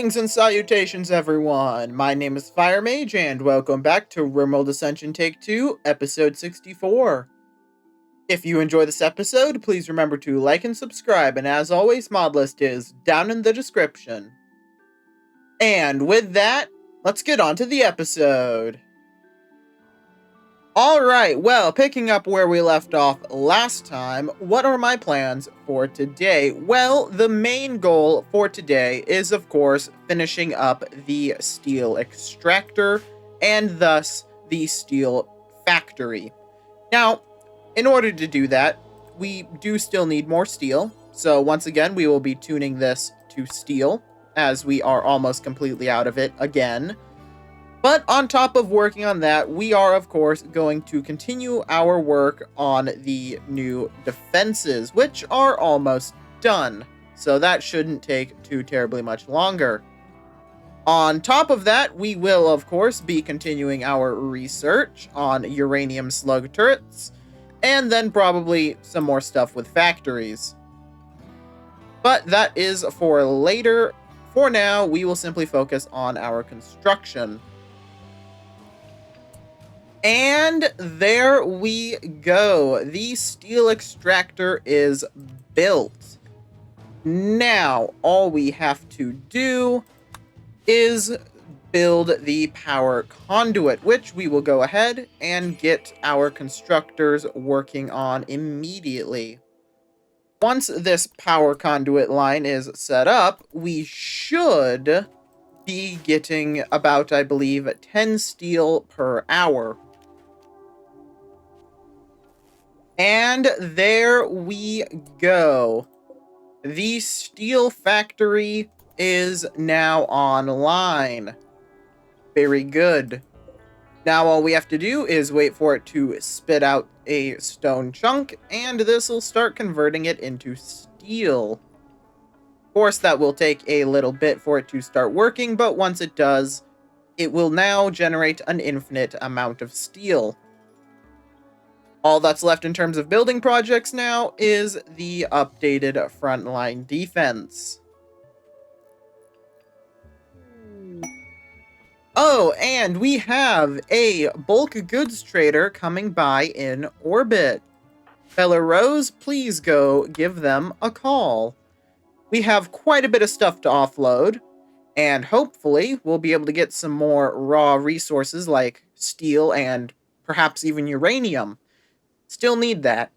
Greetings and salutations, everyone! My name is Fire Mage, and welcome back to Rimworld Ascension Take 2, Episode 64. If you enjoy this episode, please remember to like and subscribe, and as always, mod list is down in the description. And with that, let's get on to the episode. Alright, well, picking up where we left off last time, what are my plans for today? Well, the main goal for today is, of course, finishing up the steel extractor, and thus the steel factory. Now, in order to do that, we do still need more steel, so once again, we will be tuning this to steel, as we are almost completely out of it again. But on top of working on that, we are, of course, going to continue our work on the new defenses, which are almost done. So that shouldn't take too terribly much longer. On top of that, we will, of course, be continuing our research on uranium slug turrets, and then probably some more stuff with factories. But that is for later. For now, we will simply focus on our construction. And there we go. The steel extractor is built. Now, all we have to do is build the power conduit, which we will go ahead and get our constructors working on immediately. Once this power conduit line is set up, we should be getting about, I believe, 10 steel per hour. And there we go. The steel factory is now online. Very good. Now all we have to do is wait for it to spit out a stone chunk, and this will start converting it into steel. Of course, that will take a little bit for it to start working, but once it does, it will now generate an infinite amount of steel. All that's left in terms of building projects now is the updated frontline defense. Oh, and we have a bulk goods trader coming by in orbit. Bella Rose, please go give them a call. We have quite a bit of stuff to offload, and hopefully we'll be able to get some more raw resources like steel and perhaps even uranium. Still need that.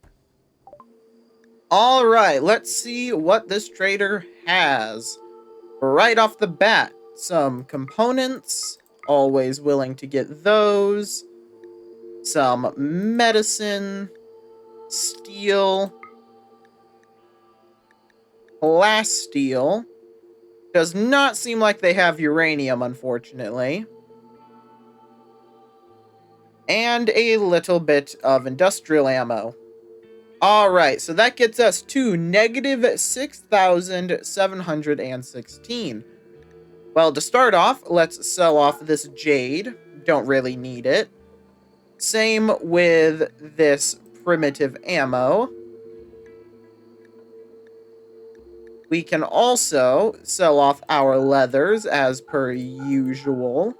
Alright, let's see what this trader has. Right off the bat, some components. Always willing to get those. Some medicine. Steel. Glass steel. Does not seem like they have uranium, unfortunately. And a little bit of industrial ammo. Alright, so that gets us to negative 6,716. Well, to start off, let's sell off this jade. Don't really need it. Same with this primitive ammo. We can also sell off our leathers as per usual.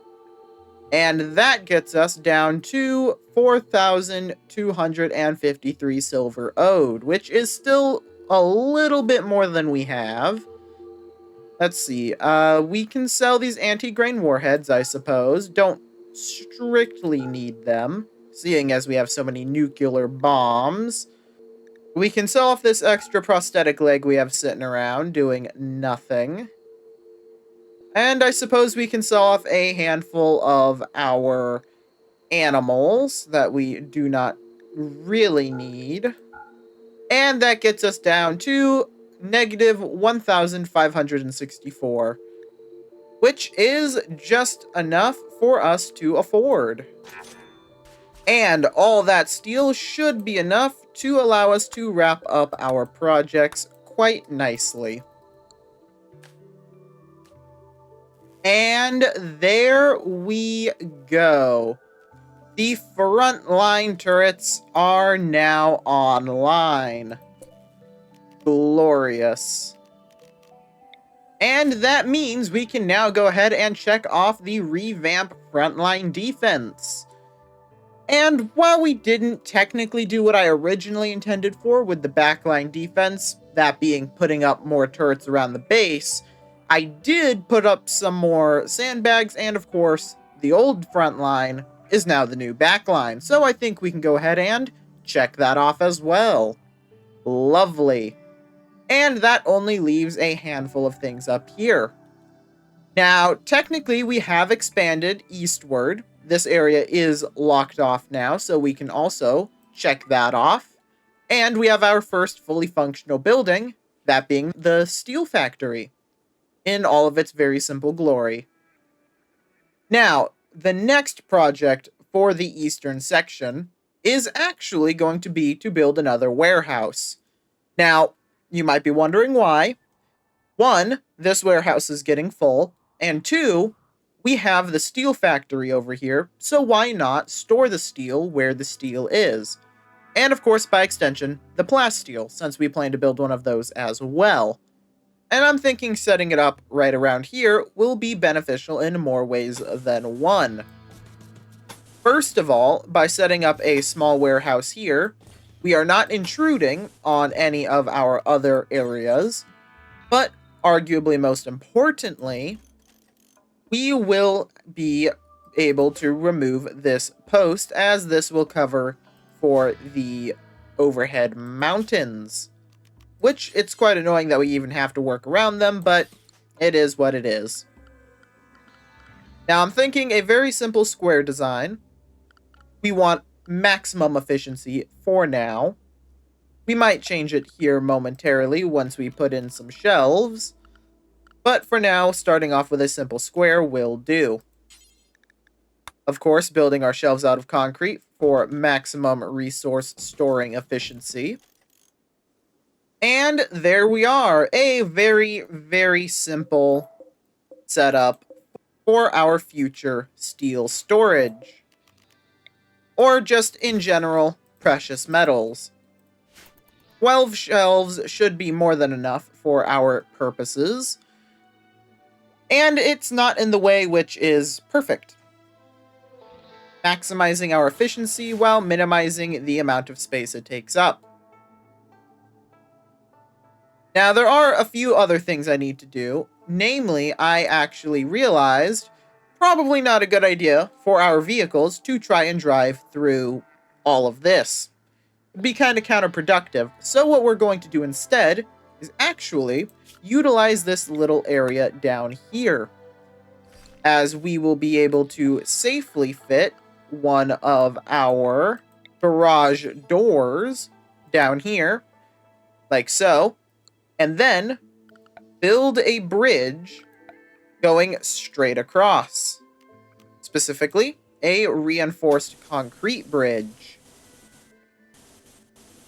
And that gets us down to 4,253 silver owed, which is still a little bit more than we have. Let's see. We can sell these anti-grain warheads, I suppose. Don't strictly need them, seeing as we have so many nuclear bombs. We can sell off this extra prosthetic leg we have sitting around, doing nothing. And I suppose we can sell off a handful of our animals that we do not really need. And that gets us down to negative 1,564, which is just enough for us to afford. And all that steel should be enough to allow us to wrap up our projects quite nicely. And there we go. The frontline turrets are now online. Glorious. And that means we can now go ahead and check off the revamp frontline defense. And while we didn't technically do what I originally intended for with the backline defense, that being putting up more turrets around the base, I did put up some more sandbags, and of course, the old front line is now the new backline. So I think we can go ahead and check that off as well. Lovely. And that only leaves a handful of things up here. Now, technically, we have expanded eastward. This area is locked off now, so we can also check that off. And we have our first fully functional building, that being the steel factory, in all of its very simple glory. Now, the next project for the eastern section is actually going to be to build another warehouse. Now, you might be wondering why. One, this warehouse is getting full, and two, we have the steel factory over here, so why not store the steel where the steel is? And of course, by extension, the plasteel, since we plan to build one of those as well. And I'm thinking setting it up right around here will be beneficial in more ways than one. First of all, by setting up a small warehouse here, we are not intruding on any of our other areas, but arguably most importantly, we will be able to remove this post, as this will cover for the overhead mountains. Which, it's quite annoying that we even have to work around them, but it is what it is. Now I'm thinking a very simple square design. We want maximum efficiency for now. We might change it here momentarily once we put in some shelves. But for now, starting off with a simple square will do. Of course, building our shelves out of concrete for maximum resource storing efficiency. And there we are, a very, very simple setup for our future steel storage. Or just in general, precious metals. 12 shelves should be more than enough for our purposes. And it's not in the way, which is perfect. Maximizing our efficiency while minimizing the amount of space it takes up. Now, there are a few other things I need to do. Namely, I actually realized probably not a good idea for our vehicles to try and drive through all of this. It'd be kind of counterproductive. So what we're going to do instead is actually utilize this little area down here, as we will be able to safely fit one of our garage doors down here, like so, and then build a bridge going straight across. Specifically, a reinforced concrete bridge.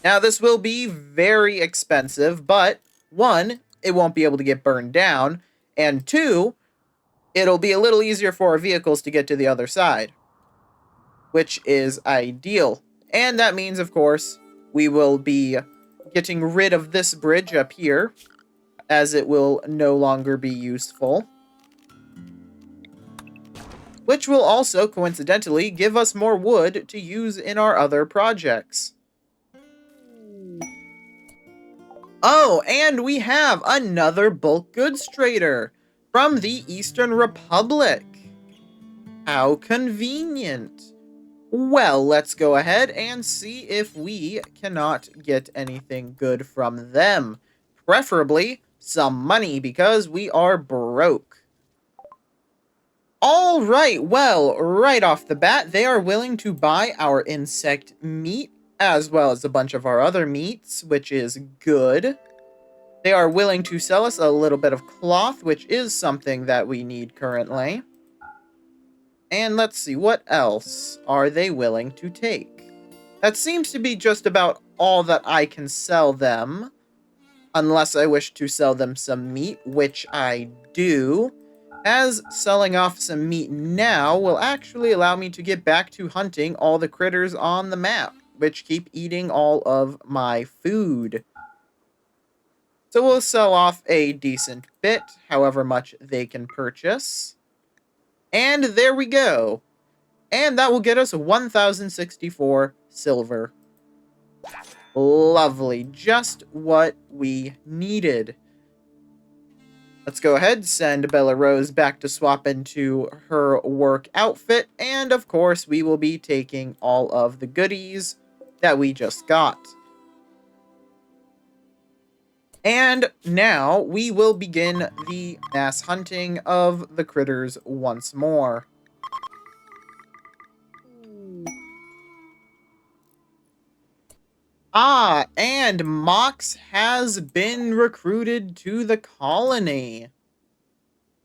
Now, this will be very expensive, but one, it won't be able to get burned down, and two, it'll be a little easier for our vehicles to get to the other side, which is ideal. And that means, of course, we will be getting rid of this bridge up here, as it will no longer be useful. Which will also, coincidentally, give us more wood to use in our other projects. Oh, and we have another bulk goods trader from the Eastern Republic. How convenient. Well, let's go ahead and see if we cannot get anything good from them. Preferably some money, because we are broke. Alright, well, right off the bat, they are willing to buy our insect meat, as well as a bunch of our other meats, which is good. They are willing to sell us a little bit of cloth, which is something that we need currently. And let's see, what else are they willing to take? That seems to be just about all that I can sell them. Unless I wish to sell them some meat, which I do. As selling off some meat now will actually allow me to get back to hunting all the critters on the map, which keep eating all of my food. So we'll sell off a decent bit, however much they can purchase. And there we go. And that will get us 1,064 silver. Lovely. Just what we needed. Let's go ahead, send Bella Rose back to swap into her work outfit, and of course we will be taking all of the goodies that we just got. And now we will begin the mass hunting of the critters once more. Ah, and Mox has been recruited to the colony.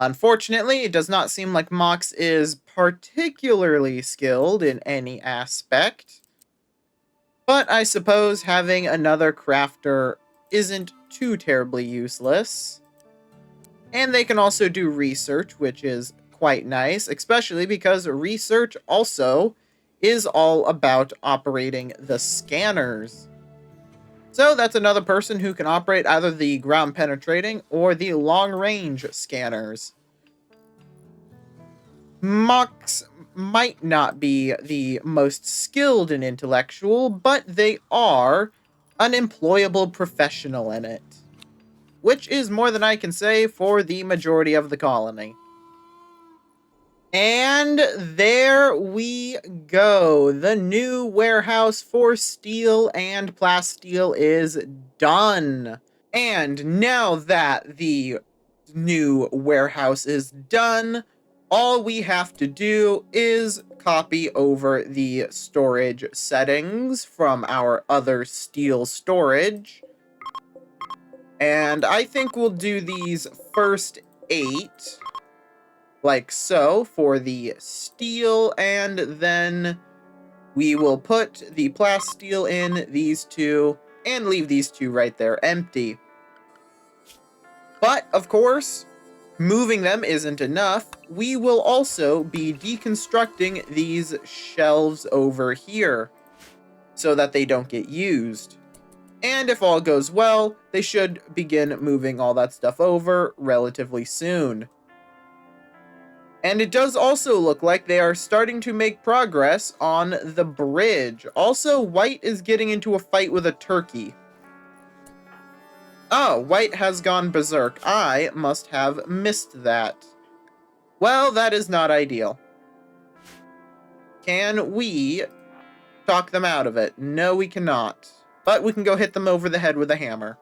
Unfortunately, it does not seem like Mox is particularly skilled in any aspect. But I suppose having another crafter isn't too terribly useless. And they can also do research, which is quite nice, especially because research also is all about operating the scanners. So that's another person who can operate either the ground penetrating or the long range scanners. Mox might not be the most skilled and intellectual, but they are an employable professional in it. Which is more than I can say for the majority of the colony. And there we go. The new warehouse for steel and plasteel is done. And now that the new warehouse is done, all we have to do is copy over the storage settings from our other steel storage. And I think we'll do these first 8, like so, for the steel, and then we will put the plasteel in these 2, and leave these 2 right there empty. But, of course, moving them isn't enough. We will also be deconstructing these shelves over here so that they don't get used. And if all goes well, they should begin moving all that stuff over relatively soon. And it does also look like they are starting to make progress on the bridge. Also, White is getting into a fight with a turkey. Oh, White has gone berserk. I must have missed that. Well, that is not ideal. Can we talk them out of it? No, we cannot. But we can go hit them over the head with a hammer.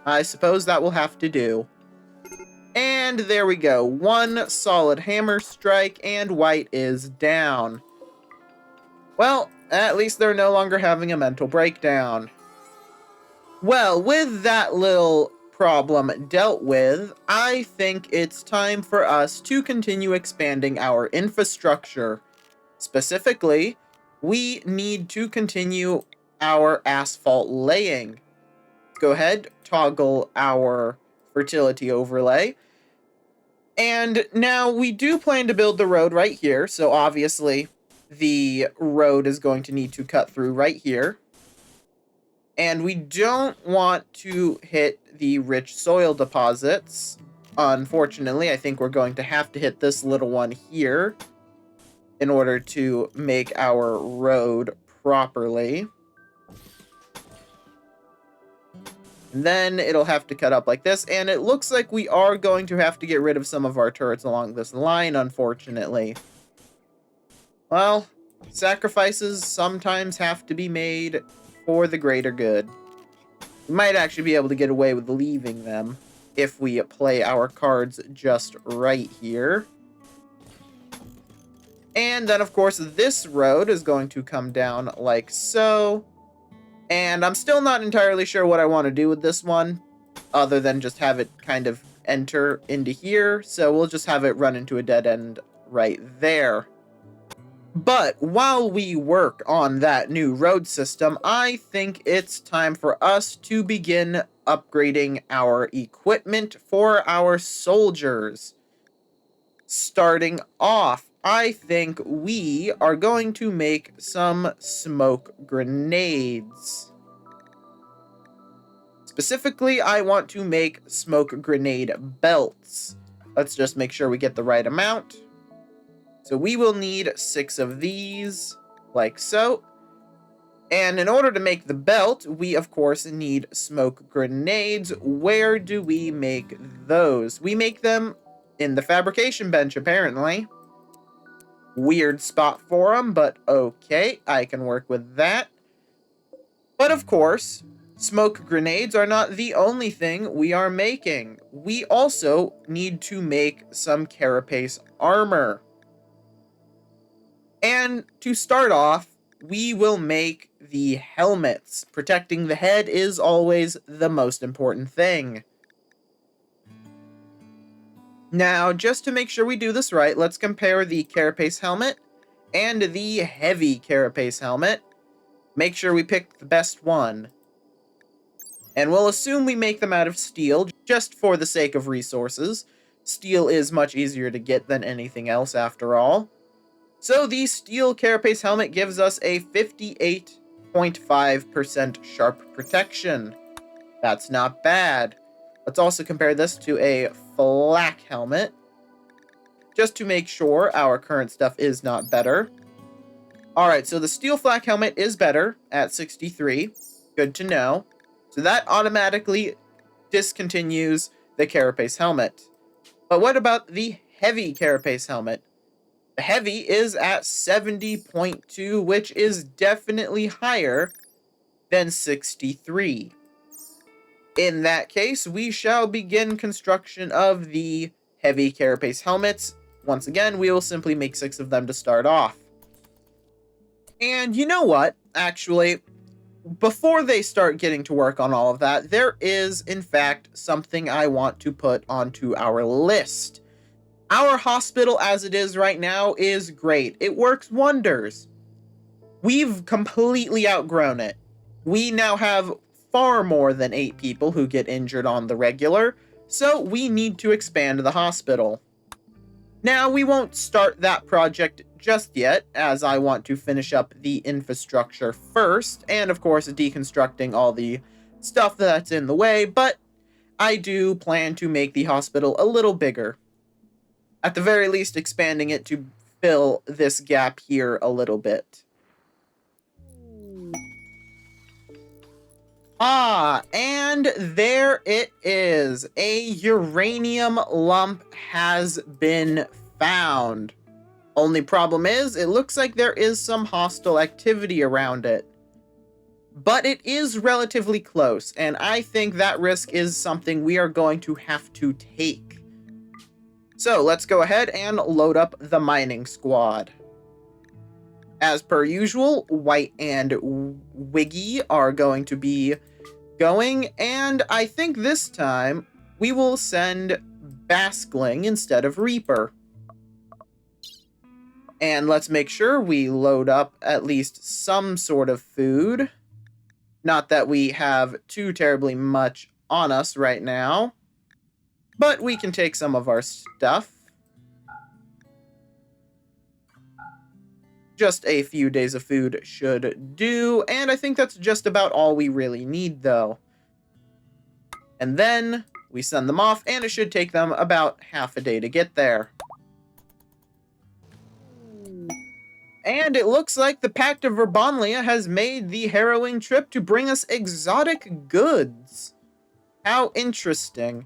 I suppose that will have to do. And there we go. 1 solid hammer strike, and White is down. Well, at least they're no longer having a mental breakdown. Well, with that little problem dealt with, I think it's time for us to continue expanding our infrastructure. Specifically, we need to continue our asphalt laying. Let's go ahead, toggle our fertility overlay. And now we do plan to build the road right here, so obviously the road is going to need to cut through right here. And we don't want to hit the rich soil deposits. Unfortunately, I think we're going to have to hit this little one here in order to make our road properly. And then it'll have to cut up like this, and it looks like we are going to have to get rid of some of our turrets along this line, unfortunately. Well, sacrifices sometimes have to be made for the greater good. We might actually be able to get away with leaving them if we play our cards just right here. And then, of course, this road is going to come down like so. And I'm still not entirely sure what I want to do with this one, other than just have it kind of enter into here. So we'll just have it run into a dead end right there. But while we work on that new road system, I think it's time for us to begin upgrading our equipment for our soldiers. Starting off, I think we are going to make some smoke grenades. Specifically, I want to make smoke grenade belts. Let's just make sure we get the right amount. So we will need 6 of these, like so. And in order to make the belt, we of course need smoke grenades. Where do we make those? We make them in the fabrication bench, apparently. Weird spot for them, but okay, I can work with that. But of course, smoke grenades are not the only thing we are making. We also need to make some carapace armor. And to start off, we will make the helmets. Protecting the head is always the most important thing. Now, just to make sure we do this right, let's compare the carapace helmet and the heavy carapace helmet. Make sure we pick the best one. And we'll assume we make them out of steel, just for the sake of resources. Steel is much easier to get than anything else, after all. So the steel carapace helmet gives us a 58.5% sharp protection. That's not bad. Let's also compare this to a flak helmet, just to make sure our current stuff is not better. Alright, so the steel flak helmet is better at 63. Good to know. So that automatically discontinues the carapace helmet. But what about the heavy carapace helmet? The heavy is at 70.2, which is definitely higher than 63. In that case, we shall begin construction of the heavy carapace helmets. Once again, we will simply make 6 of them to start off. And you know what? Actually, before they start getting to work on all of that, there is, in fact, something I want to put onto our list. Our hospital, as it is right now, is great. It works wonders. We've completely outgrown it. We now have far more than 8 people who get injured on the regular, so we need to expand the hospital. Now, we won't start that project just yet, as I want to finish up the infrastructure first, and of course deconstructing all the stuff that's in the way, but I do plan to make the hospital a little bigger. At the very least, expanding it to fill this gap here a little bit. Ah, and there it is. A uranium lump has been found. Only problem is, it looks like there is some hostile activity around it. But it is relatively close, and I think that risk is something we are going to have to take. So let's go ahead and load up the mining squad. As per usual, White and Wiggy are going to be going, and I think this time we will send Baskling instead of Reaper. And let's make sure we load up at least some sort of food. Not that we have too terribly much on us right now, but we can take some of our stuff. Just a few days of food should do, and I think that's just about all we really need, though. And then we send them off, and it should take them about half a day to get there. And it looks like the Pact of Verbonlia has made the harrowing trip to bring us exotic goods. How interesting.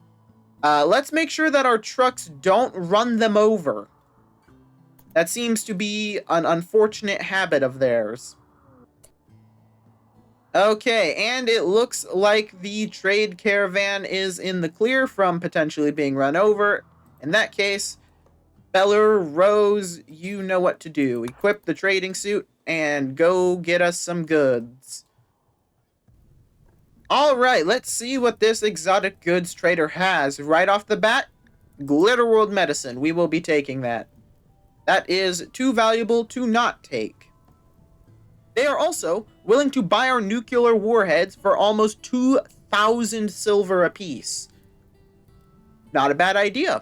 Let's make sure that our trucks don't run them over. That seems to be an unfortunate habit of theirs. Okay, and it looks like the trade caravan is in the clear from potentially being run over. In that case, Beller, Rose, you know what to do. Equip the trading suit and go get us some goods. Alright, let's see what this exotic goods trader has. Right off the bat, Glitterworld medicine. We will be taking that. That is too valuable to not take. They are also willing to buy our nuclear warheads for almost 2,000 silver apiece. Not a bad idea.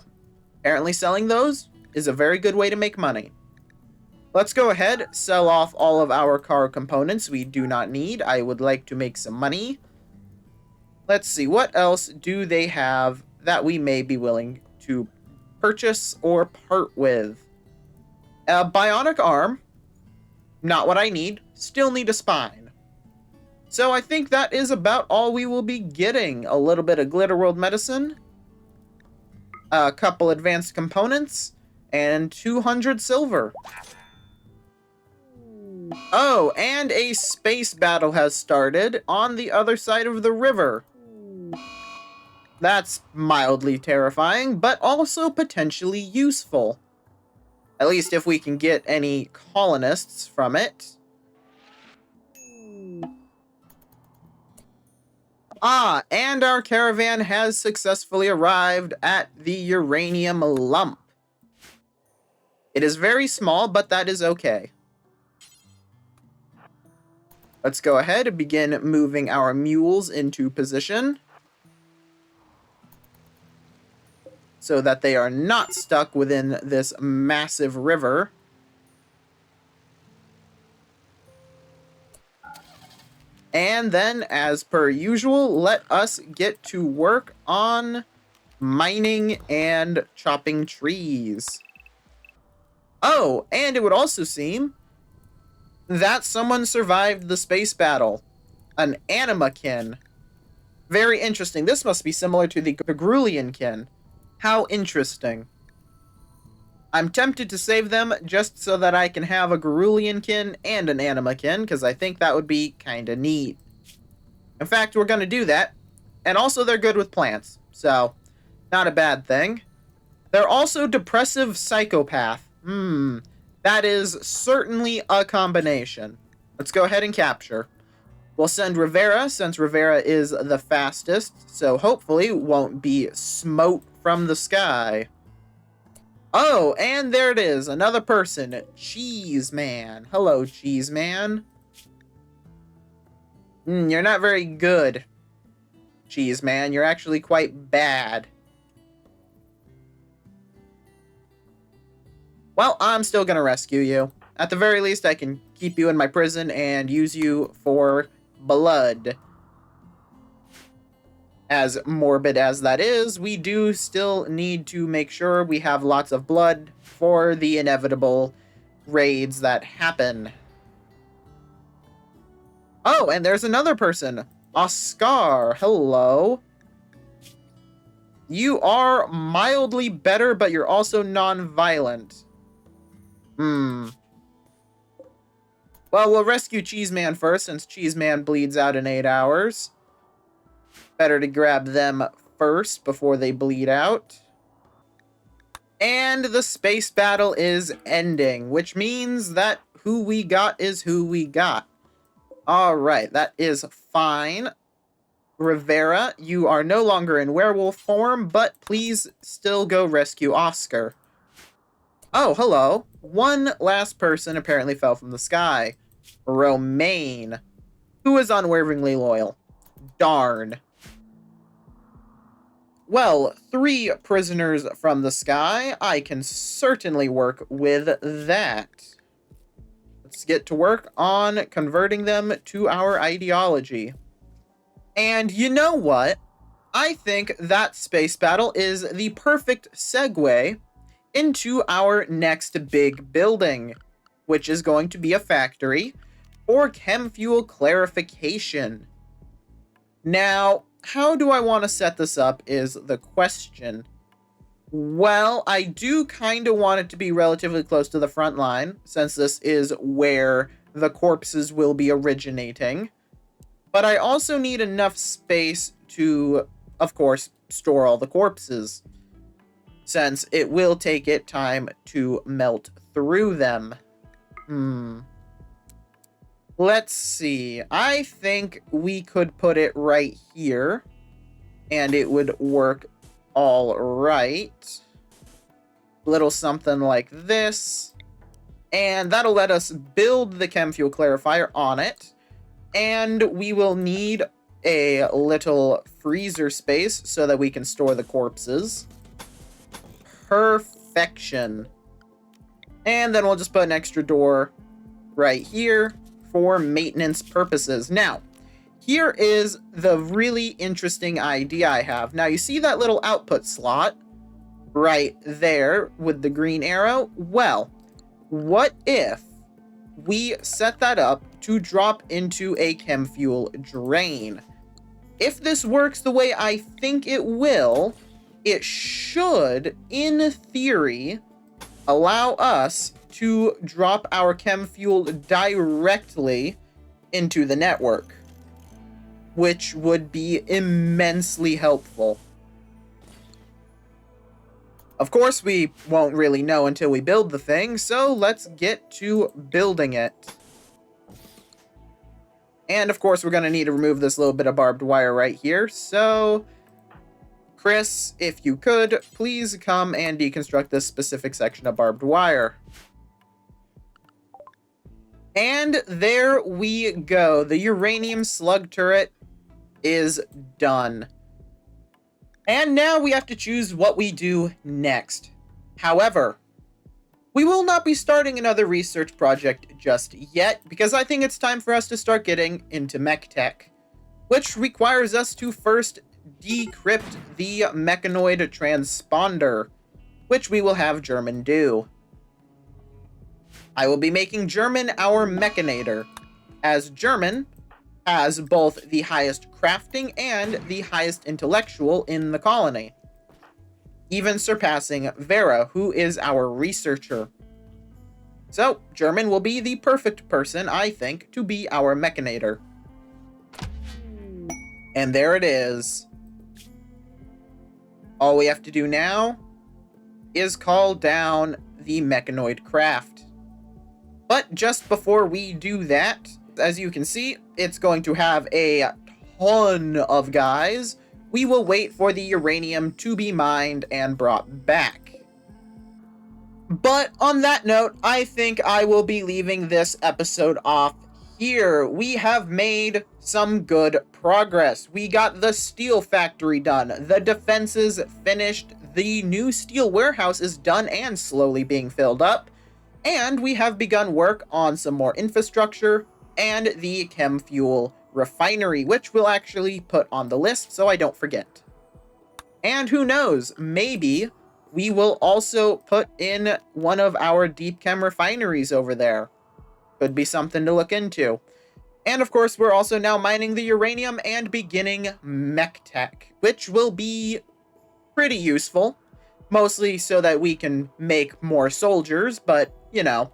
Apparently selling those is a very good way to make money. Let's go ahead, sell off all of our car components we do not need. I would like to make some money. Let's see, what else do they have that we may be willing to purchase or part with? A bionic arm. Not what I need. Still need a spine. So I think that is about all we will be getting. A little bit of Glitterworld medicine, a couple advanced components, and 200 silver. Oh, and a space battle has started on the other side of the river. That's mildly terrifying, but also potentially useful. At least if we can get any colonists from it. Ah, and our caravan has successfully arrived at the uranium lump. It is very small, but that is okay. Let's go ahead and begin moving our mules into position, so that they are not stuck within this massive river. And then, as per usual, let us get to work on mining and chopping trees. Oh, and it would also seem that someone survived the space battle. An animakin. Very interesting. This must be similar to the Gagruliankin. How interesting. I'm tempted to save them just so that I can have a Garuliankin and an animakin, because I think that would be kind of neat. In fact, we're going to do that. And also, they're good with plants, so not a bad thing. They're also depressive psychopath. That is certainly a combination. Let's go ahead and capture. We'll send Rivera, since Rivera is the fastest, so hopefully won't be smote from the sky. Oh, and there it is, another person, Cheese Man. Hello, Cheese Man. You're not very good, Cheese Man. You're actually quite bad. Well, I'm still gonna rescue you. At the very least, I can keep you in my prison and use you for blood. As morbid as that is, we do still need to make sure we have lots of blood for the inevitable raids that happen. Oh, and there's another person. Oscar, hello. You are mildly better, but you're also non-violent. Well, we'll rescue Cheeseman first, since Cheeseman bleeds out in 8 hours. Better to grab them first before they bleed out. And the space battle is ending, which means that who we got is who we got. Alright, that is fine. Rivera, you are no longer in werewolf form, but please still go rescue Oscar. Oh, hello. One last person apparently fell from the sky. Romaine, who is unwaveringly loyal. Darn. Well, 3 prisoners from the sky. I can certainly work with that. Let's get to work on converting them to our ideology. And you know what? I think that space battle is the perfect segue into our next big building, which is going to be a factory for chem fuel clarification. Now, how do I want to set this up is the question. Well, I do kind of want it to be relatively close to the front line, since this is where the corpses will be originating. But I also need enough space to, of course, store all the corpses, since it will take it time to melt through them. Let's see. I think we could put it right here, and it would work all right. Little something like this. And that'll let us build the chem fuel clarifier on it. And we will need a little freezer space so that we can store the corpses. Perfection. And then we'll just put an extra door right here for maintenance purposes. Now, here is the really interesting idea I have. Now, you see that little output slot right there with the green arrow? Well, what if we set that up to drop into a chem fuel drain? If this works the way I think it will, it should, in theory, allow us to drop our chem fuel directly into the network, which would be immensely helpful. Of course, we won't really know until we build the thing, so let's get to building it. And of course, we're going to need to remove this little bit of barbed wire right here, so Chris, if you could, please come and deconstruct this specific section of barbed wire. And there we go. The uranium slug turret is done. And now we have to choose what we do next. However, we will not be starting another research project just yet, because I think it's time for us to start getting into mech tech, which requires us to first decrypt the Mechanoid transponder, which we will have German do. I will be making German our Mechanator, as German has both the highest crafting and the highest intellectual in the colony, even surpassing Vera, who is our researcher. So, German will be the perfect person, I think, to be our Mechanator. And there it is. All we have to do now is call down the Mechanoid craft. But just before we do that, as you can see, it's going to have a ton of guys. We will wait for the uranium to be mined and brought back. But on that note, I think I will be leaving this episode off here. We have made some good progress. We got the steel factory done, the defenses finished, the new steel warehouse is done and slowly being filled up, and we have begun work on some more infrastructure and the chem fuel refinery, which we'll actually put on the list so I don't forget. And who knows, maybe we will also put in one of our deep chem refineries over there. Could be something to look into. And of course, we're also now mining the uranium and beginning mech tech, which will be pretty useful, mostly so that we can make more soldiers, but, you know,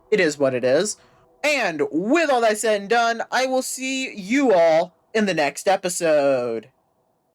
it is what it is. And with all that said and done, I will see you all in the next episode.